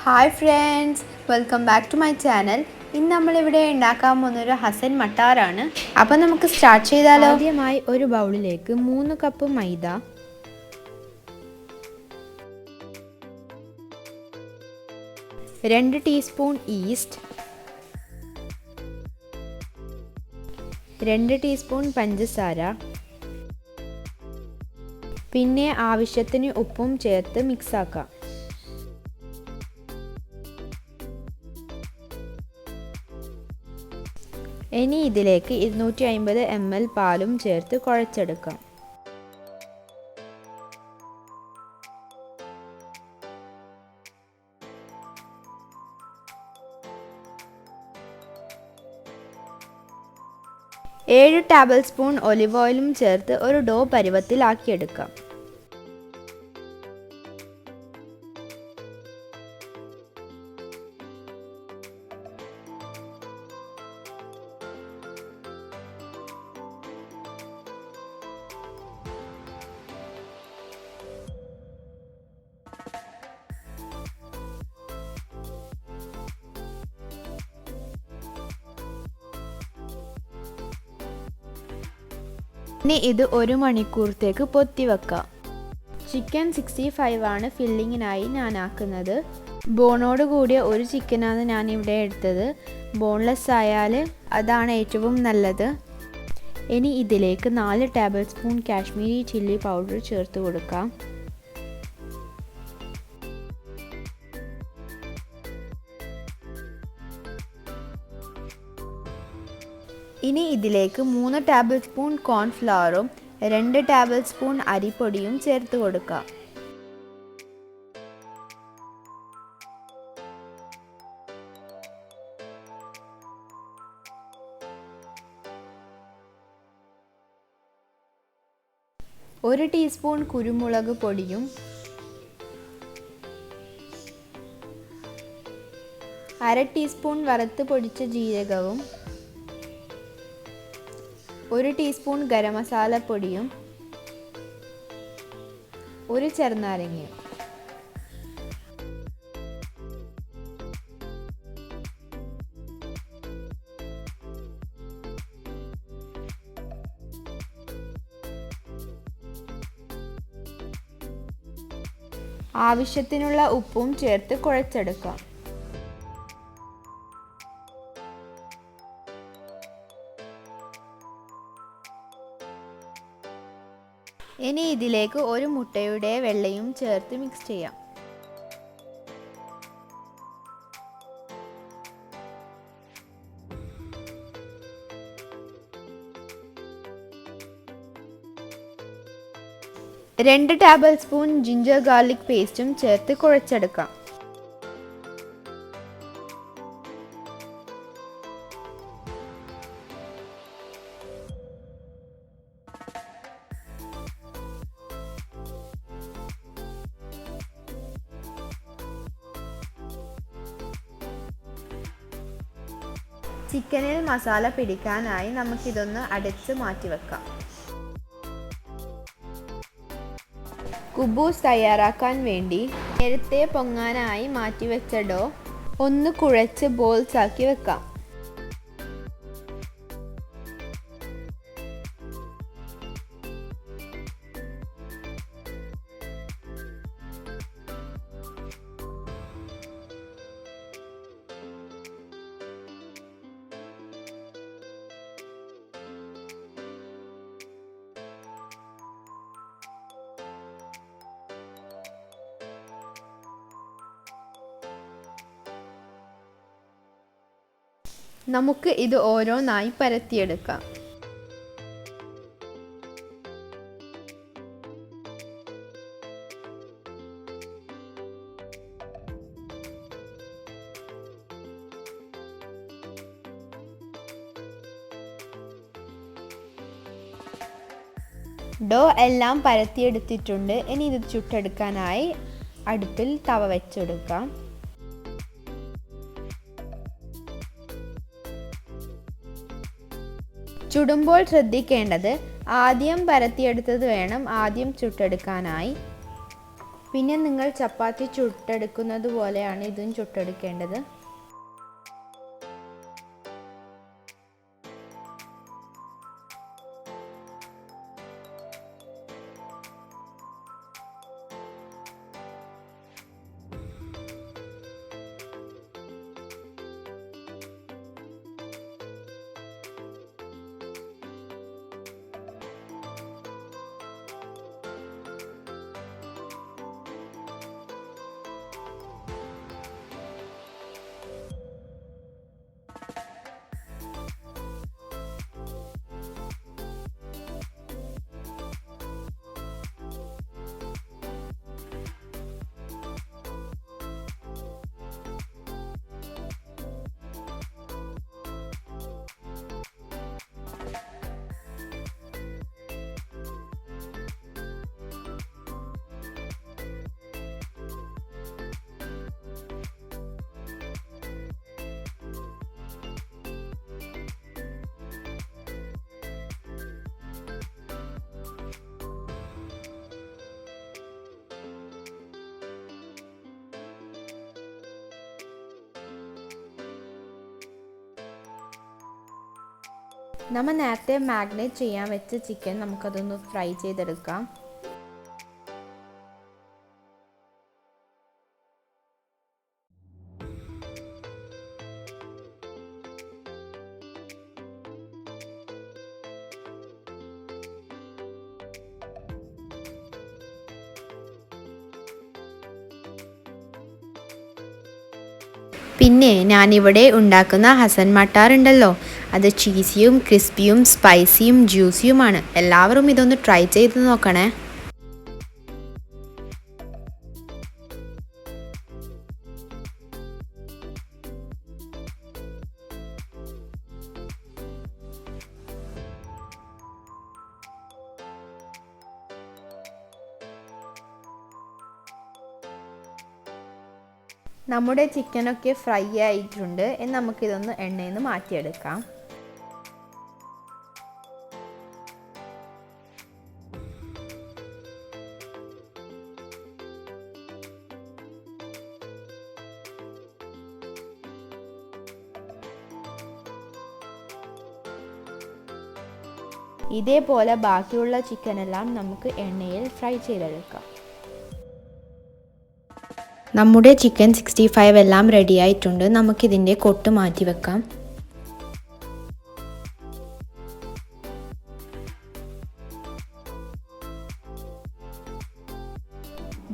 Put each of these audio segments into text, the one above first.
Hi friends, welcome back to my channel. ഇന്ന് നമ്മൾ ഇവിടെ ഉണ്ടാക്കാൻ പോകുന്ന ഒരു ഹസൻ മട്ടാർ ആണ്. അപ്പോൾ നമുക്ക് സ്റ്റാർട്ട് ചെയ്താലോ. ആദ്യമായി ഒരു ബൗളിലേക്ക് 3 കപ്പ് മൈദ, 2 ടീസ്പൂൺ ഈസ്റ്റ്, 2 ടീസ്പൂൺ പഞ്ചസാര, പിന്നെ ആവശ്യത്തിന് ഉപ്പും ചേർത്ത് മിക്സ് ആക്കാം. ഇനി ഇതിലേക്ക് 250 ml പാലും ചേർത്ത് കുഴച്ചെടുക്കാം. ഏഴ് ടേബിൾ സ്പൂൺ ഒലിവ് ഓയിലും ചേർത്ത് ഒരു ഡോ പരുവത്തിലാക്കിയെടുക്കാം. ഇനി ഇത് 1 മണിക്കൂറത്തേക്ക് പൊത്തി വെക്കാം. ചിക്കൻ 65 ആണ് ഫില്ലിങ്ങിനായി ഞാൻ ആക്കുന്നത്. ബോണോട് കൂടിയ ഒരു ചിക്കനാണ് ഞാൻ ഇവിടെ എടുത്തത്. ബോൺലെസ് ആയാൽ അതാണ് ഏറ്റവും നല്ലത്. ഇനി ഇതിലേക്ക് 4 table spoon Kashmiri chilli powder ചേർത്ത് കൊടുക്കാം. ഇനി ഇതിലേക്ക് 3 ടേബിൾ സ്പൂൺ കോൺഫ്ലവറും 2 ടേബിൾ സ്പൂൺ അരിപ്പൊടിയും ചേർത്ത് കൊടുക്കാം. ഒരു ടീസ്പൂൺ കുരുമുളക് പൊടിയും 1/2 ടീസ്പൂൺ വറുത്ത് പൊടിച്ച ജീരകവും 1 ടീസ്പൂൺ ഗരം മസാല പൊടിയും 1 ചെറുനാരങ്ങയും. ആവശ്യത്തിനുള്ള ഉപ്പും ചേർത്ത് കുഴച്ചെടുക്കാം. ഇനി ഇതിലേക്ക് ഒരു മുട്ടയുടെ വെള്ളയും ചേർത്ത് മിക്സ് ചെയ്യാം. രണ്ട് ടേബിൾ സ്പൂൺ ജിഞ്ചർ ഗാർലിക് പേസ്റ്റും ചേർത്ത് കുഴച്ചെടുക്കാം. ചിക്കനിൽ മസാല പിടിക്കാനായി നമുക്കിതൊന്ന് അടച്ച് മാറ്റി വെക്കാം. കുബൂസ് തയ്യാറാക്കാൻ വേണ്ടി നേരത്തെ പൊങ്ങാനായി മാറ്റിവെച്ച ഡോ ഒന്ന് കുഴച്ച് ബോൾസ് ആക്കി വെക്കാം. നമുക്ക് ഇത് ഓരോന്നായി പരത്തിയെടുക്കാം. ഡോ എല്ലാം പരത്തിയെടുത്തിട്ടുണ്ട്. ഇനി ഇത് ചുട്ടെടുക്കാനായി അടുപ്പിൽ തവ വെച്ചെടുക്കാം. ചുടുമ്പോൾ ശ്രദ്ധിക്കേണ്ടത് ആദ്യം പരത്തിയെടുത്തത് വേണം ആദ്യം ചുട്ടെടുക്കാനായി. പിന്നെ നിങ്ങൾ ചപ്പാത്തി ചുട്ടെടുക്കുന്നത് പോലെയാണ് ഇതും ചുട്ടെടുക്കേണ്ടത്. നമ്മൾ നേരത്തെ മാഗ്നേറ്റ് ചെയ്യാൻ വെച്ച ചിക്കൻ നമുക്കതൊന്ന് ഫ്രൈ ചെയ്തെടുക്കാം. പിന്നെ ഞാനിവിടെ ഉണ്ടാക്കുന്ന ഹസൻ മട്ടാർ ഉണ്ടല്ലോ, അത് ചീസിയും ക്രിസ്പിയും സ്പൈസിയും ജ്യൂസിയുമാണ്. എല്ലാവരും ഇതൊന്ന് ട്രൈ ചെയ്ത് നോക്കണേ. നമ്മുടെ ചിക്കനൊക്കെ ഫ്രൈ ആയിട്ടുണ്ട്. നമുക്കിതൊന്ന് എണ്ണയിൽ നിന്ന് മാറ്റിയെടുക്കാം. ഇതേപോലെ ബാക്കിയുള്ള ചിക്കനെല്ലാം നമുക്ക് എണ്ണയിൽ ഫ്രൈ ചെയ്തെടുക്കാം. നമ്മുടെ ചിക്കൻ 65 എല്ലാം റെഡി ആയിട്ടുണ്ട്. നമുക്കിതിൻ്റെ കൊട്ട് മാറ്റി വെക്കാം.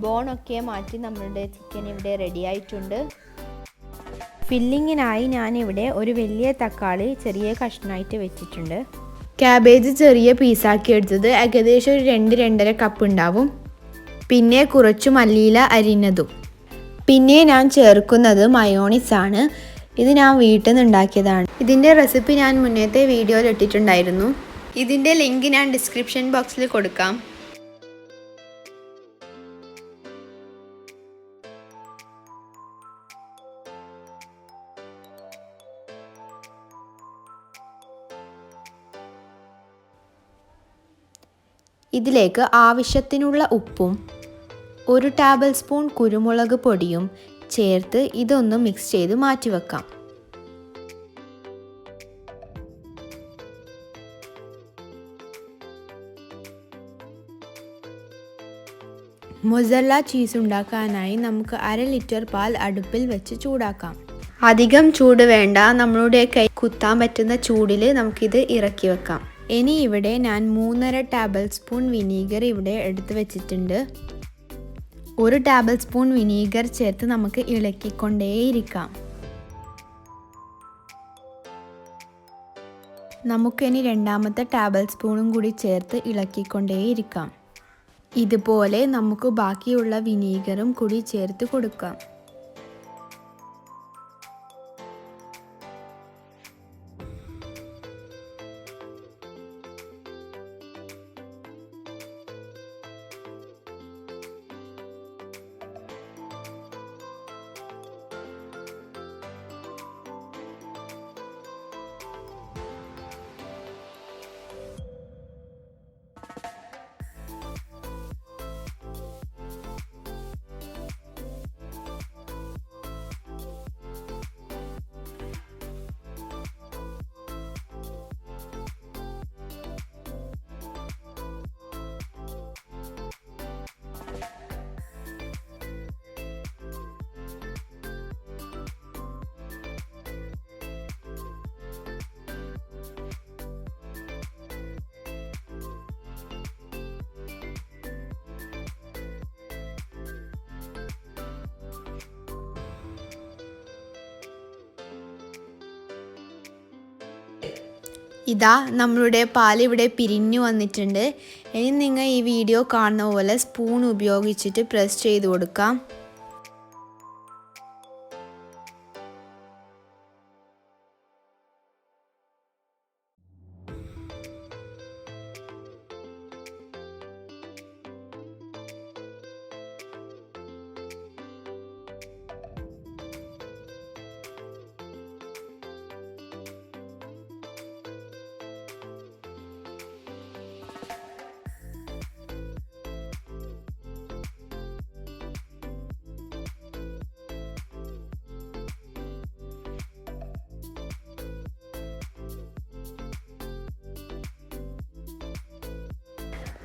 ബോണൊക്കെ മാറ്റി നമ്മളുടെ ചിക്കൻ ഇവിടെ റെഡി ആയിട്ടുണ്ട്. ഫില്ലിങ്ങിനായി ഞാനിവിടെ ഒരു വലിയ തക്കാളി ചെറിയ കഷ്ണമായിട്ട് വെച്ചിട്ടുണ്ട്. കാബേജ് ചെറിയ പീസാക്കി എടുത്തത് ഏകദേശം ഒരു 2-2.5 കപ്പ് ഉണ്ടാവും. പിന്നെ കുറച്ച് മല്ലിയില അരിഞ്ഞതും. പിന്നെ ഞാൻ ചേർക്കുന്നത് മയോണീസ് ആണ്. ഇത് ഞാൻ വീട്ടിൽ നിന്ന് ഉണ്ടാക്കിയതാണ്. ഇതിൻ്റെ റെസിപ്പി ഞാൻ മുന്നത്തെ വീഡിയോയിൽ ഇട്ടിട്ടുണ്ടായിരുന്നു. ഇതിൻ്റെ ലിങ്ക് ഞാൻ ഡിസ്ക്രിപ്ഷൻ ബോക്സിൽ കൊടുക്കാം. ഇതിലേക്ക് ആവശ്യത്തിനുള്ള ഉപ്പും 1 ടേബിൾ സ്പൂൺ കുരുമുളക് പൊടിയും ചേർത്ത് ഇതൊന്ന് മിക്സ് ചെയ്ത് മാറ്റിവെക്കാം. മൊസറല്ല ചീസ് ഉണ്ടാക്കാനായി നമുക്ക് 1/2 ലിറ്റർ പാൽ അടുപ്പിൽ വെച്ച് ചൂടാക്കാം. അധികം ചൂട് വേണ്ട, നമ്മളുടെ കൈ കുത്താൻ പറ്റുന്ന ചൂടിൽ നമുക്കിത് ഇറക്കി വെക്കാം. ഇനി ഇവിടെ ഞാൻ 3.5 ടേബിൾ സ്പൂൺ വിനീഗർ ഇവിടെ എടുത്ത് വെച്ചിട്ടുണ്ട്. 1 ടേബിൾ സ്പൂൺ വിനീഗർ ചേർത്ത് നമുക്ക് ഇളക്കിക്കൊണ്ടേയിരിക്കാം. നമുക്കിനി 2ാമത്തെ ടേബിൾ സ്പൂണും കൂടി ചേർത്ത് ഇളക്കിക്കൊണ്ടേയിരിക്കാം. ഇതുപോലെ നമുക്ക് ബാക്കിയുള്ള വിനീഗറും കൂടി ചേർത്ത് കൊടുക്കാം. ഇതാ നമ്മളുടെ പാൽ ഇവിടെ പിരിഞ്ഞു വന്നിട്ടുണ്ട്. ഇനി നിങ്ങൾ ഈ വീഡിയോ കാണുന്ന പോലെ സ്പൂൺ ഉപയോഗിച്ചിട്ട് പ്രസ് ചെയ്ത് കൊടുക്കാം.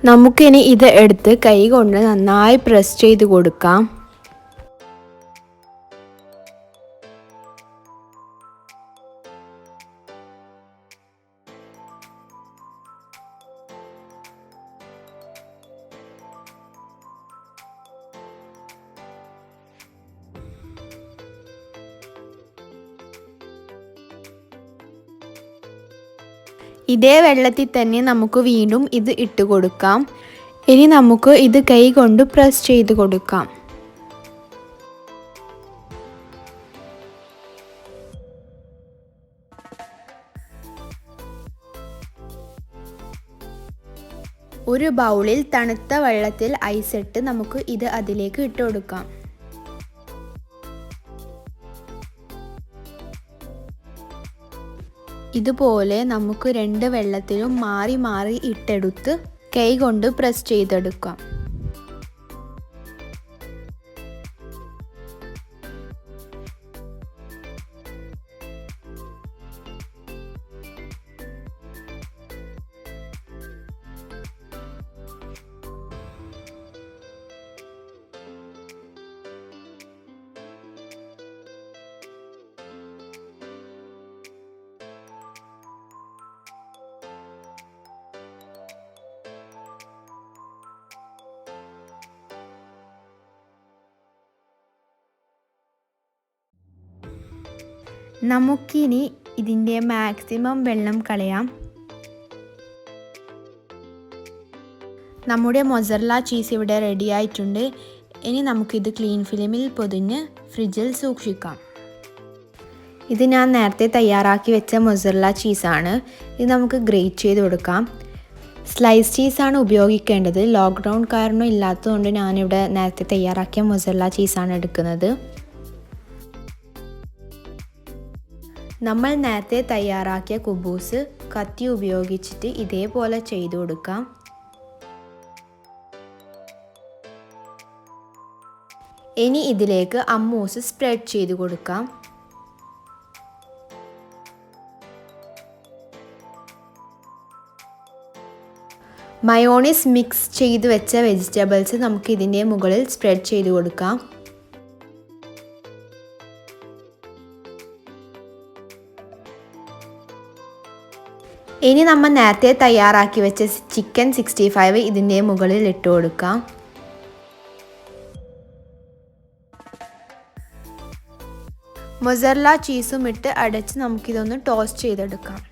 നമുക്കിനി ഇത് എടുത്ത് കൈ കൊണ്ട് നന്നായി പ്രസ് ചെയ്ത് കൊടുക്കാം. ഇതേ വെള്ളത്തിൽ തന്നെ നമുക്ക് വീണ്ടും ഇത് ഇട്ട് കൊടുക്കാം. ഇനി നമുക്ക് ഇത് കൈ കൊണ്ട് പ്രസ് ചെയ്ത് കൊടുക്കാം. ഒരു ബൗളിൽ തണുത്ത വെള്ളത്തിൽ ഐസ് ഇട്ട് നമുക്ക് ഇത് അതിലേക്ക് ഇട്ട് കൊടുക്കാം. ഇതുപോലെ നമുക്ക് 2 വെള്ളത്തിലും മാറി മാറി ഇട്ടെടുത്ത് കൈ കൊണ്ട് പ്രസ് ചെയ്തെടുക്കാം. നമുക്കിനി ഇതിൻ്റെ മാക്സിമം വെള്ളം കളയാം. നമ്മുടെ മൊസറല്ല ചീസ് ഇവിടെ റെഡി ആയിട്ടുണ്ട്. ഇനി നമുക്കിത് ക്ലീൻ ഫിലിമിൽ പൊതിഞ്ഞ് ഫ്രിഡ്ജിൽ സൂക്ഷിക്കാം. ഇത് ഞാൻ നേരത്തെ തയ്യാറാക്കി വെച്ച മൊസറല്ല ചീസാണ്. ഇത് നമുക്ക് ഗ്രേറ്റ് ചെയ്ത് കൊടുക്കാം. സ്ലൈസ് ചീസാണ് ഉപയോഗിക്കേണ്ടത്. ലോക്ക്ഡൗൺ കാരണം ഇല്ലാത്തതുകൊണ്ട് ഞാനിവിടെ നേരത്തെ തയ്യാറാക്കിയ മൊസറല്ല ചീസാണ് എടുക്കുന്നത്. നമ്മൾ നേരത്തെ തയ്യാറാക്കിയ കുബൂസ് കത്തി ഉപയോഗിച്ചിട്ട് ഇതേപോലെ ചെയ്തു കൊടുക്കാം. ഇനി ഇതിലേക്ക് അമ്മൂസ് സ്പ്രെഡ് ചെയ്ത് കൊടുക്കാം. മയോണൈസ് മിക്സ് ചെയ്ത് വെച്ച വെജിറ്റബിൾസ് നമുക്ക് ഇതിൻ്റെ മുകളിൽ സ്പ്രെഡ് ചെയ്ത് കൊടുക്കാം. ഇനി നമ്മൾ നേരത്തെ തയ്യാറാക്കി വെച്ച ചിക്കൻ 65 ഇതിൻ്റെ മുകളിൽ ഇട്ട് കൊടുക്കാം. മൊസറല്ല ചീസും ഇട്ട് അടച്ച് നമുക്കിതൊന്ന് ടോസ്റ്റ് ചെയ്തെടുക്കാം.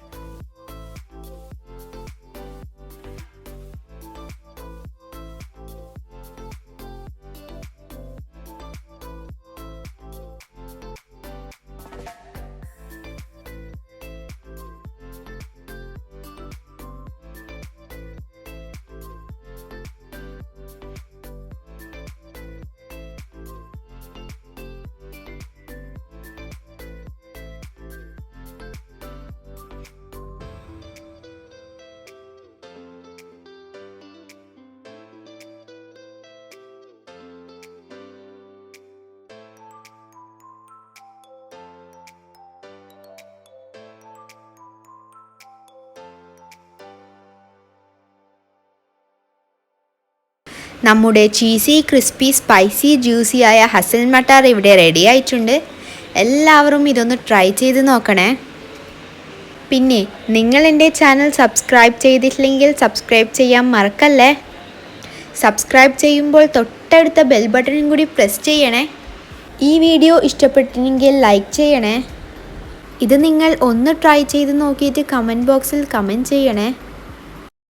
നമ്മുടെ ചീസി ക്രിസ്പി സ്പൈസി ജ്യൂസി ആയ ഹസൻ മട്ടാർ ഇവിടെ റെഡി ആയിട്ടുണ്ട്. എല്ലാവരും ഇതൊന്ന് ട്രൈ ചെയ്ത് നോക്കണേ. പിന്നെ നിങ്ങൾ എൻ്റെ ചാനൽ സബ്സ്ക്രൈബ് ചെയ്തിട്ടില്ലെങ്കിൽ സബ്സ്ക്രൈബ് ചെയ്യാൻ മറക്കല്ലേ. സബ്സ്ക്രൈബ് ചെയ്യുമ്പോൾ തൊട്ടടുത്ത ബെൽ ബട്ടണും കൂടി പ്രസ് ചെയ്യണേ. ഈ വീഡിയോ ഇഷ്ടപ്പെട്ടിട്ടുണ്ടെങ്കിൽ ലൈക്ക് ചെയ്യണേ. ഇത് നിങ്ങൾ ഒന്ന് ട്രൈ ചെയ്ത് നോക്കിയിട്ട് കമൻറ്റ് ബോക്സിൽ കമൻറ്റ് ചെയ്യണേ.